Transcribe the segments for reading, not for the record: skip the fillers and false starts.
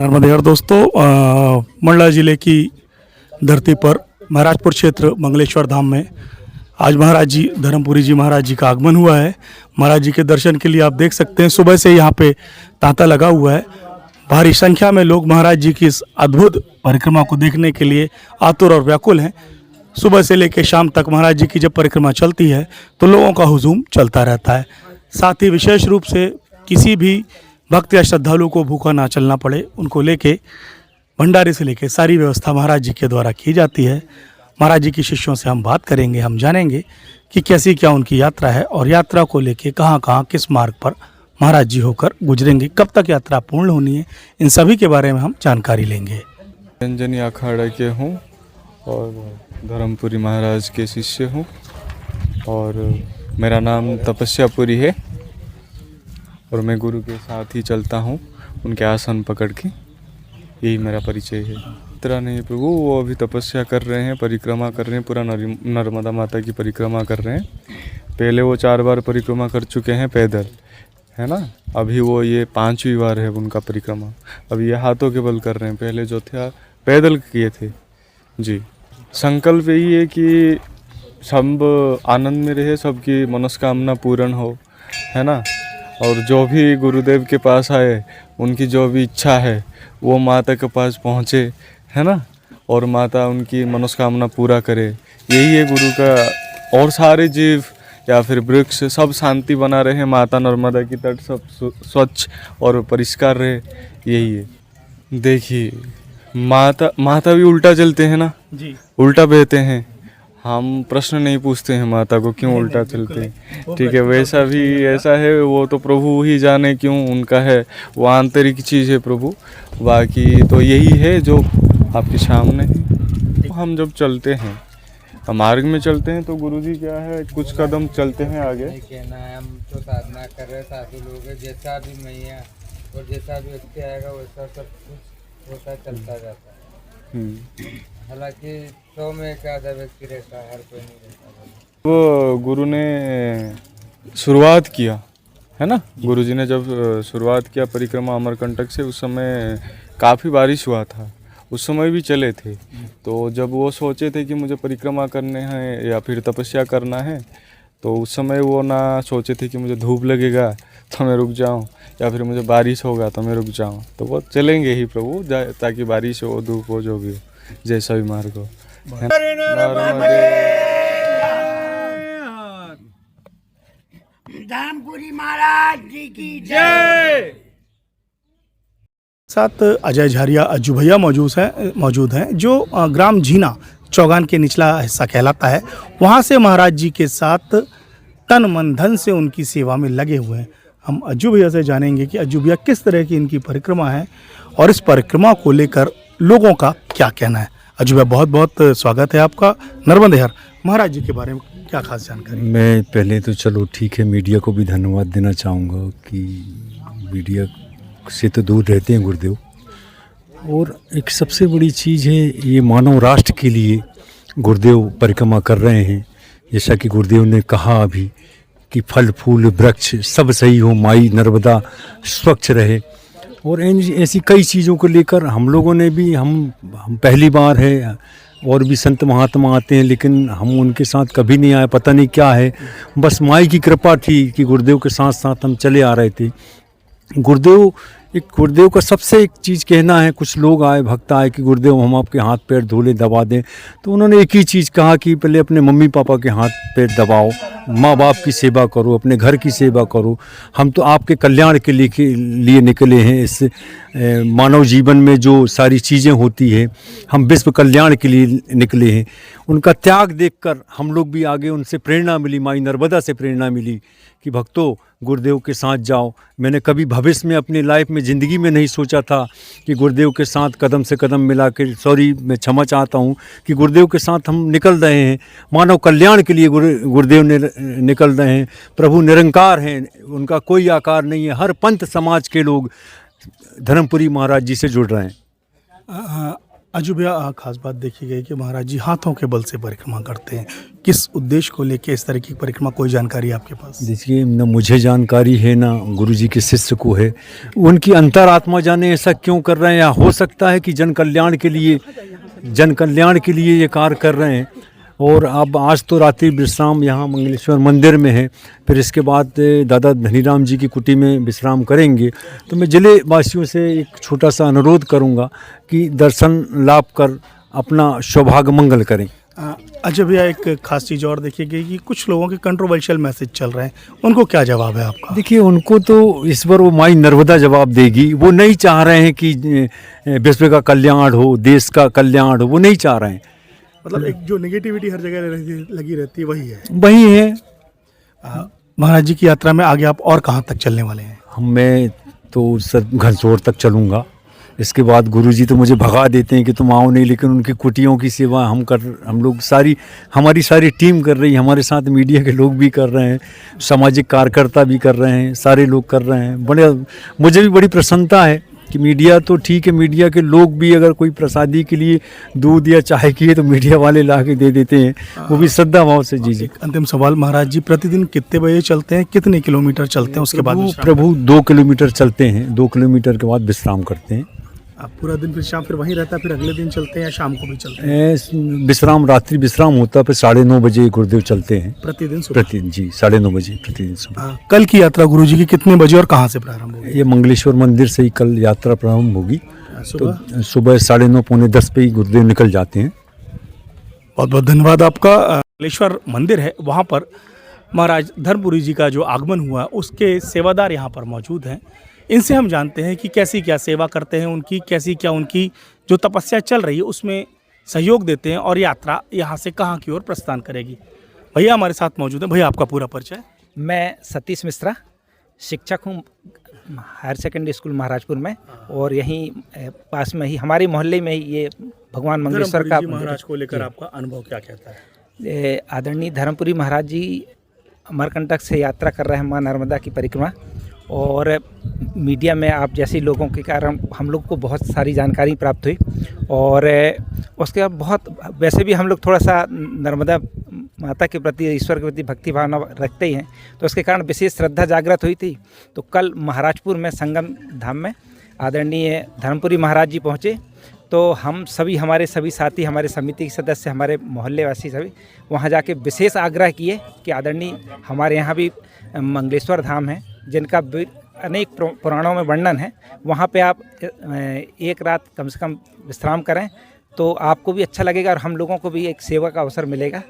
नर्मदेहर दोस्तों, मंडला ज़िले की धरती पर महाराजपुर क्षेत्र मंगलेश्वर धाम में आज महाराज जी धर्मपुरी जी महाराज जी का आगमन हुआ है। महाराज जी के दर्शन के लिए आप देख सकते हैं सुबह से यहाँ पे तांता लगा हुआ है। भारी संख्या में लोग महाराज जी की इस अद्भुत परिक्रमा को देखने के लिए आतुर और व्याकुल हैं। सुबह से लेकर शाम तक महाराज जी की जब परिक्रमा चलती है तो लोगों का हुजूम चलता रहता है। साथ ही विशेष रूप से किसी भी भक्त या श्रद्धालु को भूखा ना चलना पड़े, उनको लेके भंडारे से लेके सारी व्यवस्था महाराज जी के द्वारा की जाती है। महाराज जी के शिष्यों से हम बात करेंगे, हम जानेंगे कि कैसी क्या उनकी यात्रा है और यात्रा को लेके कहाँ कहाँ किस मार्ग पर महाराज जी होकर गुजरेंगे, कब तक यात्रा पूर्ण होनी है, इन सभी के बारे में हम जानकारी लेंगे। रंजनी अखाड़ा के हूँ और धर्मपुरी महाराज के शिष्य हूँ और मेरा नाम तपस्यापुरी है और मैं गुरु के साथ ही चलता हूँ, उनके आसन पकड़ के। यही मेरा परिचय है। इतना नहीं प्रभु, वो अभी तपस्या कर रहे हैं, परिक्रमा कर रहे हैं, पूरा नर्मदा माता की परिक्रमा कर रहे हैं। पहले वो 4 बार परिक्रमा कर चुके हैं पैदल, है ना। अभी वो ये 5वीं बार है उनका परिक्रमा। अभी ये हाथों के बल कर रहे हैं, पहले जो था पैदल किए थे जी। संकल्प यही है कि सब आनंद में रहे, सबकी मनोकामना पूर्ण हो, है ना। और जो भी गुरुदेव के पास आए, उनकी जो भी इच्छा है वो माता के पास पहुँचे, है ना, और माता उनकी मनोकामना पूरा करे। यही है गुरु का। और सारे जीव या फिर वृक्ष सब शांति बना रहे, माता नर्मदा की तट सब स्वच्छ और परिष्कार रहे, यही है। देखिए माता भी उल्टा चलते हैं ना जी, उल्टा बहते हैं। हम प्रश्न नहीं पूछते हैं माता को क्यों उल्टा चलते हैं, ठीक है। वैसा भी ऐसा है, वो तो प्रभु ही जाने क्यों उनका है, वो आंतरिक चीज़ है प्रभु। बाकी तो यही है जो आपके सामने है। हम जब चलते हैं, हम मार्ग में चलते हैं तो गुरुजी क्या है, कुछ कदम चलते हैं आगे। कहना है, हम तो साधना कर रहे साधु लोग हैं, जैसा भी मैया और जैसा भी व्यक्ति आएगा वैसा सब कुछ होता चलता जाता है। हालांकि 100 में एक आधा व्यक्ति रहता है, हर कोई नहीं रहता। वो गुरु ने शुरुआत किया है ना, गुरुजी ने जब शुरुआत किया परिक्रमा अमरकंटक से, उस समय काफ़ी बारिश हुआ था, उस समय भी चले थे। तो जब वो सोचे थे कि मुझे परिक्रमा करने हैं या फिर तपस्या करना है, तो उस समय वो ना सोचे थे कि मुझे धूप लगेगा तो मैं रुक जाऊं या फिर मुझे बारिश होगा तो मैं रुक जाऊं। तो वो चलेंगे ही प्रभु, ताकि बारिश हो, धूप हो, जो भी हो, जैसा भी मार्ग हो। धर्मपुरी महाराज जी की जय। साथ अजय झारिया अज्जू भैया मौजूद हैं जो ग्राम झीना चौगान के निचला हिस्सा कहलाता है। वहाँ से महाराज जी के साथ तन मन धन से उनकी सेवा में लगे हुए हैं। हम अज्जू भैया से जानेंगे कि अज्जू भैया किस तरह की इनकी परिक्रमा है और इस परिक्रमा को लेकर लोगों का क्या कहना है। अज्जू भैया, बहुत बहुत स्वागत है आपका नर्मदेहर। महाराज जी के बारे में क्या खास जानकारी? मैं पहले तो चलो ठीक है, मीडिया को भी धन्यवाद देना चाहूँगा कि मीडिया से तो दूर रहते हैं गुरुदेव। और एक सबसे बड़ी चीज़ है, ये मानव राष्ट्र के लिए गुरुदेव परिक्रमा कर रहे हैं। जैसा कि गुरुदेव ने कहा अभी कि फल फूल वृक्ष सब सही हो, माई नर्मदा स्वच्छ रहे। और ऐसी कई चीज़ों को लेकर हम लोगों ने भी, हम पहली बार है, और भी संत महात्मा आते हैं लेकिन हम उनके साथ कभी नहीं आए, पता नहीं क्या है, बस माई की कृपा थी कि गुरुदेव के साथ साथ हम चले आ रहे थे। गुरुदेव का सबसे एक चीज़ कहना है, कुछ लोग आए, भक्त आए कि गुरुदेव हम आपके हाथ पैर धोले दबा दें, तो उन्होंने एक ही चीज़ कहा कि पहले अपने मम्मी पापा के हाथ पैर दबाओ, माँ बाप की सेवा करो, अपने घर की सेवा करो। हम तो आपके कल्याण के लिए निकले हैं। इस मानव जीवन में जो सारी चीज़ें होती है, हम विश्व कल्याण के लिए निकले हैं। उनका त्याग देखकर हम लोग भी आगे, उनसे प्रेरणा मिली, माई नर्मदा से प्रेरणा मिली कि भक्तों गुरुदेव के साथ जाओ। मैंने कभी भविष्य में अपनी लाइफ में, ज़िंदगी में नहीं सोचा था कि गुरुदेव के साथ कदम से कदम मिला के, मैं क्षमा चाहता हूँ कि गुरुदेव के साथ हम निकल रहे हैं। मानव कल्याण के लिए गुरुदेव ने निकल रहे हैं। प्रभु निरंकार हैं, उनका कोई आकार नहीं है। हर पंथ समाज के लोग धर्मपुरी महाराज जी से जुड़ रहे हैं। अजू भैया खास बात देखी गई कि महाराज जी हाथों के बल से परिक्रमा करते हैं। किस उद्देश्य को लेके इस तरह की परिक्रमा, कोई जानकारी है आपके पास? देखिए, न मुझे जानकारी है ना गुरुजी के शिष्य को है। उनकी अंतरात्मा जाने ऐसा क्यों कर रहे हैं, या हो सकता है कि जन कल्याण के लिए ये कार्य कर रहे हैं। और अब आज तो रात्रि विश्राम यहाँ मंगलेश्वर मंदिर में है, फिर इसके बाद दादा धनीराम जी की कुटी में विश्राम करेंगे। तो मैं जिले वासियों से एक छोटा सा अनुरोध करूँगा कि दर्शन लाभ कर अपना सौभाग्य मंगल करें। अजय भैया एक खास चीज़ और देखी गई कि कुछ लोगों के कंट्रोवर्शियल मैसेज चल रहे हैं, उनको क्या जवाब है आपका? देखिए, उनको तो इस बार वो माई नर्मदा जवाब देगी। वो नहीं चाह रहे हैं कि विश्व का कल्याण हो, देश का कल्याण हो, वो नहीं चाह रहे हैं। मतलब एक जो नेगेटिविटी हर जगह लगी रहती है वही है। महाराज जी की यात्रा में आगे आप और कहाँ तक चलने वाले हैं? मैं तो सर घनसोर तक चलूँगा। इसके बाद गुरुजी तो मुझे भगा देते हैं कि तुम आओ नहीं, लेकिन उनकी कुटियों की सेवा हम लोग हमारी सारी टीम कर रही है। हमारे साथ मीडिया के लोग भी कर रहे हैं, सामाजिक कार्यकर्ता भी कर रहे हैं, सारे लोग कर रहे हैं। मुझे भी बड़ी प्रसन्नता है कि मीडिया तो ठीक है, मीडिया के लोग भी अगर कोई प्रसादी के लिए दूध या चाय की है तो मीडिया वाले ला के दे देते हैं, वो भी श्रद्धा भाव से। जी। अंतिम सवाल, महाराज जी प्रतिदिन कितने बजे चलते हैं, कितने किलोमीटर चलते हैं, उसके बाद प्रभु 2 किलोमीटर चलते हैं, 2 किलोमीटर के बाद विश्राम करते हैं। आप पूरा दिन फिर शाम फिर वहीं रहता है, फिर अगले दिन चलते हैं या शाम को भी चलते हैं? विश्राम, रात्रि विश्राम होता है, फिर 9:30 बजे गुरुदेव चलते हैं प्रतिदिन जी 9:30 बजे प्रतिदिन सुबह। कल की यात्रा गुरुजी की कितने बजे और कहाँ से प्रारंभ होगी? ये मंगलेश्वर मंदिर से ही कल यात्रा प्रारंभ होगी। तो सुबह 9:30 पौने 10 पे ही गुरुदेव निकल जाते हैं। बहुत बहुत धन्यवाद आपका। मंगलेश्वर मंदिर है, वहाँ पर महाराज धर्मपुरी जी का जो आगमन हुआ उसके सेवादार यहाँ पर मौजूद हैं। इनसे हम जानते हैं कि कैसी क्या सेवा करते हैं, उनकी कैसी क्या उनकी जो तपस्या चल रही है उसमें सहयोग देते हैं और यात्रा यहाँ से कहाँ की ओर प्रस्थान करेगी। भैया हमारे साथ मौजूद हैं। भैया आपका पूरा परिचय? मैं सतीश मिश्रा, शिक्षक हूँ हायर सेकेंडरी स्कूल महाराजपुर में, और यहीं पास में ही हमारे मोहल्ले में ही ये भगवान मंगलेश्वर का महाराज को लेकर आपका अनुभव क्या कहता है? आदरणीय धर्मपुरी महाराज जी अमरकंटक से यात्रा कर रहे हैं माँ नर्मदा की परिक्रमा, और मीडिया में आप जैसे लोगों के कारण हम लोग को बहुत सारी जानकारी प्राप्त हुई। और उसके बाद बहुत वैसे भी हम लोग थोड़ा सा नर्मदा माता के प्रति, ईश्वर के प्रति भक्ति भावना रखते ही हैं, तो उसके कारण विशेष श्रद्धा जागृत हुई थी। तो कल महाराजपुर में संगम धाम में आदरणीय धर्मपुरी महाराज जी पहुँचे, तो हम सभी हमारे सभी साथी, हमारे समिति के सदस्य, हमारे मोहल्ले वासी सभी वहाँ जाके विशेष आग्रह किए कि आदरणीय हमारे यहाँ भी मंगलेश्वर धाम है जिनका अनेक पुराणों में वर्णन है, वहाँ पे आप एक रात कम से कम विश्राम करें तो आपको भी अच्छा लगेगा और हम लोगों को भी एक सेवा का अवसर मिलेगा।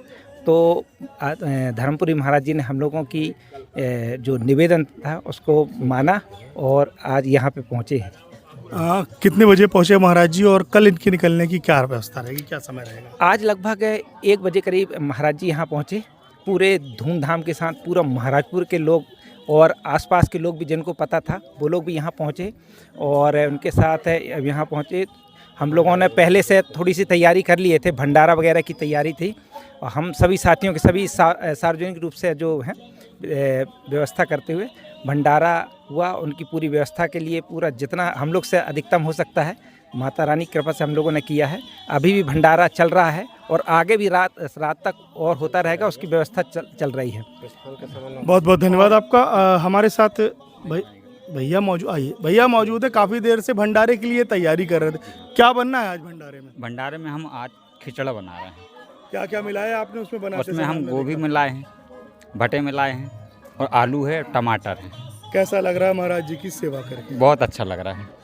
तो धर्मपुरी महाराज जी ने हम लोगों की जो निवेदन था उसको माना और आज यहाँ पे पहुँचे हैं। कितने बजे पहुँचे महाराज जी और कल इनके निकलने की क्या व्यवस्था रहेगी, क्या समय रहेगा? आज लगभग 1 बजे करीब महाराज जी यहाँ पहुँचे, पूरे धूमधाम के साथ। पूरा महाराजपुर के लोग और आसपास के लोग भी जिनको पता था वो लोग भी यहाँ पहुँचे और उनके साथ यहाँ पहुँचे। हम लोगों ने पहले से थोड़ी सी तैयारी कर लिए थे, भंडारा वगैरह की तैयारी थी, और हम सभी साथियों के सभी सार्वजनिक रूप से जो है व्यवस्था करते हुए भंडारा हुआ। उनकी पूरी व्यवस्था के लिए पूरा जितना हम लोग से अधिकतम हो सकता है माता रानी की कृपा से हम लोगों ने किया है। अभी भी भंडारा चल रहा है और आगे भी रात तक और होता रहेगा, उसकी व्यवस्था चल रही है। बहुत बहुत धन्यवाद आपका। हमारे साथ भैया मौजूद, आइए भैया मौजूद है, काफ़ी देर से भंडारे के लिए तैयारी कर रहे थे। क्या बनना है आज भंडारे में? भंडारे में हम आज खिचड़ा बना रहे हैं। क्या क्या मिलाया आपने उसमें बनाते? उसमें हम गोभी मिलाए हैं, भटे मिलाए हैं और आलू है, टमाटर है। कैसा लग रहा है महाराज जी की सेवा करके? बहुत अच्छा लग रहा है।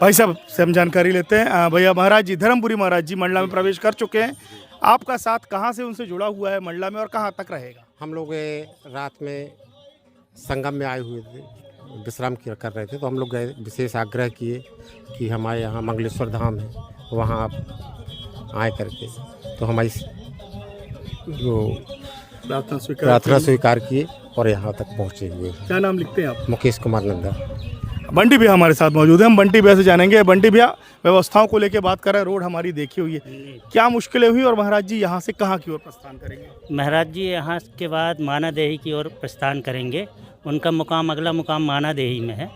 भाई साहब से हम जानकारी लेते हैं। भैया महाराज जी, धर्मपुरी महाराज जी मंडला में प्रवेश कर चुके हैं। आपका साथ कहाँ से उनसे जुड़ा हुआ है मंडला में और कहाँ तक रहेगा? हम लोग रात में संगम में आए हुए थे, विश्राम कर रहे थे, तो हम लोग गए, विशेष आग्रह किए कि हमारे यहाँ मंगलेश्वर धाम है, वहाँ आप आए करके, तो हमारी जो प्रार्थना स्वीकार किए और यहाँ तक पहुँचे हुए। क्या नाम लिखते हैं आप? मुकेश कुमार नंदा। बंटी भैया हमारे साथ मौजूद हैं, हम बंटी भैया से जानेंगे। बंटी भैया, व्यवस्थाओं को लेकर बात कर रहे हैं, रोड हमारी देखी हुई है, क्या मुश्किलें हुई और महाराज जी यहाँ से कहाँ की ओर प्रस्थान करेंगे? महाराज जी यहाँ के बाद मानादेही की ओर प्रस्थान करेंगे। उनका मुकाम, अगला मुकाम मानादेही में है।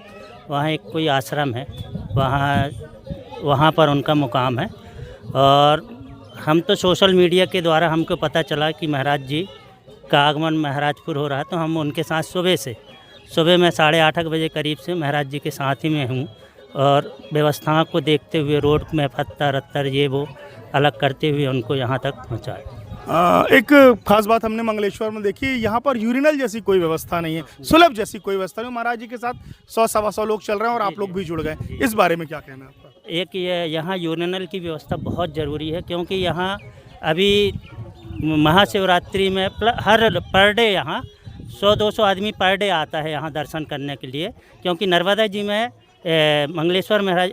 वहाँ एक कोई आश्रम है, वहाँ वहाँ पर उनका मुकाम है। और हम तो सोशल मीडिया के द्वारा हमको पता चला कि महाराज जी का आगमन महाराजपुर हो रहा है, तो हम उनके साथ सुबह में 8:30 बजे करीब से महाराज जी के साथ ही में हूँ। और व्यवस्थाओं को देखते हुए रोड में पत्थर रत्तर ये वो अलग करते हुए उनको यहाँ तक पहुँचाया। एक खास बात हमने मंगलेश्वर में देखी, यहाँ पर यूरिनल जैसी कोई व्यवस्था नहीं है, सुलभ जैसी कोई व्यवस्था नहीं। महाराज जी के साथ 100-125 लोग चल रहे हैं और आप लोग भी जुड़ गए, इस बारे में क्या कहना है आपका? एक ये यहाँ यूरिनल की व्यवस्था बहुत ज़रूरी है, क्योंकि यहाँ अभी महाशिवरात्रि में हर पर डे यहाँ 100-200 आदमी पर डे आता है यहाँ दर्शन करने के लिए, क्योंकि नर्मदा जी में मंगलेश्वर महाराज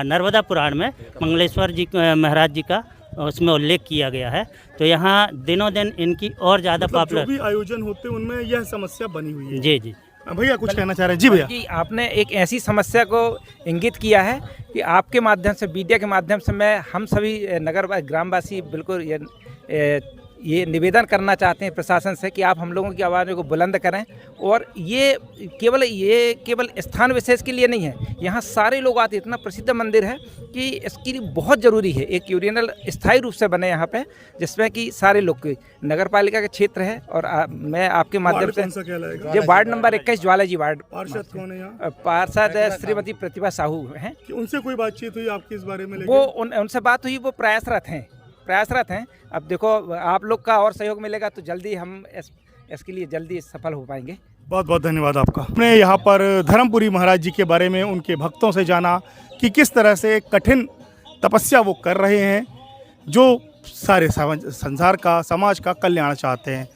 नर्मदा पुराण में मंगलेश्वर जी महाराज जी का उसमें उल्लेख किया गया है। तो यहाँ दिनों दिन इनकी और ज़्यादा पॉपुलर जो भी आयोजन होते हैं उनमें यह समस्या बनी हुई है। जी। भैया कुछ कहना चाह रहे हैं? जी भैया। कि आपने एक ऐसी समस्या को इंगित किया है कि आपके माध्यम से, मीडिया के माध्यम से मैं हम सभी नगर ग्रामवासी बिल्कुल ये निवेदन करना चाहते हैं प्रशासन से कि आप हम लोगों की आवाज़ को बुलंद करें। और ये केवल स्थान विशेष के लिए नहीं है, यहाँ सारे लोग आते हैं। इतना प्रसिद्ध मंदिर है कि इसके लिए बहुत ज़रूरी है एक यूरिनल स्थायी रूप से बने यहाँ पे, जिसमें कि सारे लोग की नगर पालिका का क्षेत्र है। और मैं आपके माध्यम से ये वार्ड नंबर 21 ज्वालाजी वार्ड। पार्षद कौन है यहाँ? पार्षद श्रीमती प्रतिभा साहू हैं। उनसे कोई बातचीत हुई आपकी इस बारे में? वो उनसे बात हुई, वो प्रयासरत हैं। अब देखो आप लोग का और सहयोग मिलेगा तो जल्दी हम इसके लिए जल्दी सफल हो पाएंगे। बहुत बहुत धन्यवाद आपका। अपने यहाँ पर धर्मपुरी महाराज जी के बारे में उनके भक्तों से जाना कि किस तरह से एक कठिन तपस्या वो कर रहे हैं, जो सारे संसार का, समाज का कल्याण चाहते हैं।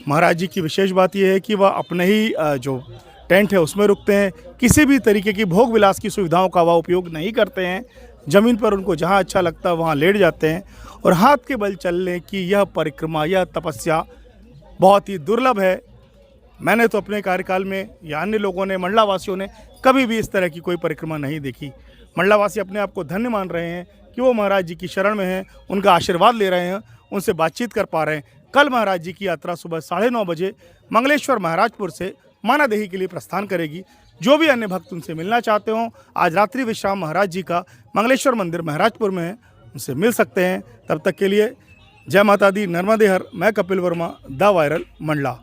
महाराज जी की विशेष बात यह है कि वह अपने ही जो टेंट है उसमें रुकते हैं, किसी भी तरीके की भोग विलास की सुविधाओं का वह उपयोग नहीं करते हैं। ज़मीन पर उनको जहाँ अच्छा लगता है वहाँ लेट जाते हैं। और हाथ के बल चलने की यह परिक्रमा, यह तपस्या बहुत ही दुर्लभ है। मैंने तो अपने कार्यकाल में या अन्य लोगों ने, मंडलावासियों ने कभी भी इस तरह की कोई परिक्रमा नहीं देखी। मंडलावासी अपने आप को धन्य मान रहे हैं कि वो महाराज जी की शरण में हैं, उनका आशीर्वाद ले रहे हैं, उनसे बातचीत कर पा रहे हैं। कल महाराज जी की यात्रा सुबह 9:30 बजे मंगलेश्वर महाराजपुर से मानादेही के लिए प्रस्थान करेगी। जो भी अन्य भक्त उनसे मिलना चाहते हों, आज रात्रि विश्राम महाराज जी का मंगलेश्वर मंदिर महाराजपुर में है, उनसे मिल सकते हैं। तब तक के लिए जय माता दी, नर्मदे हर। मैं कपिल वर्मा, द वायरल मंडला।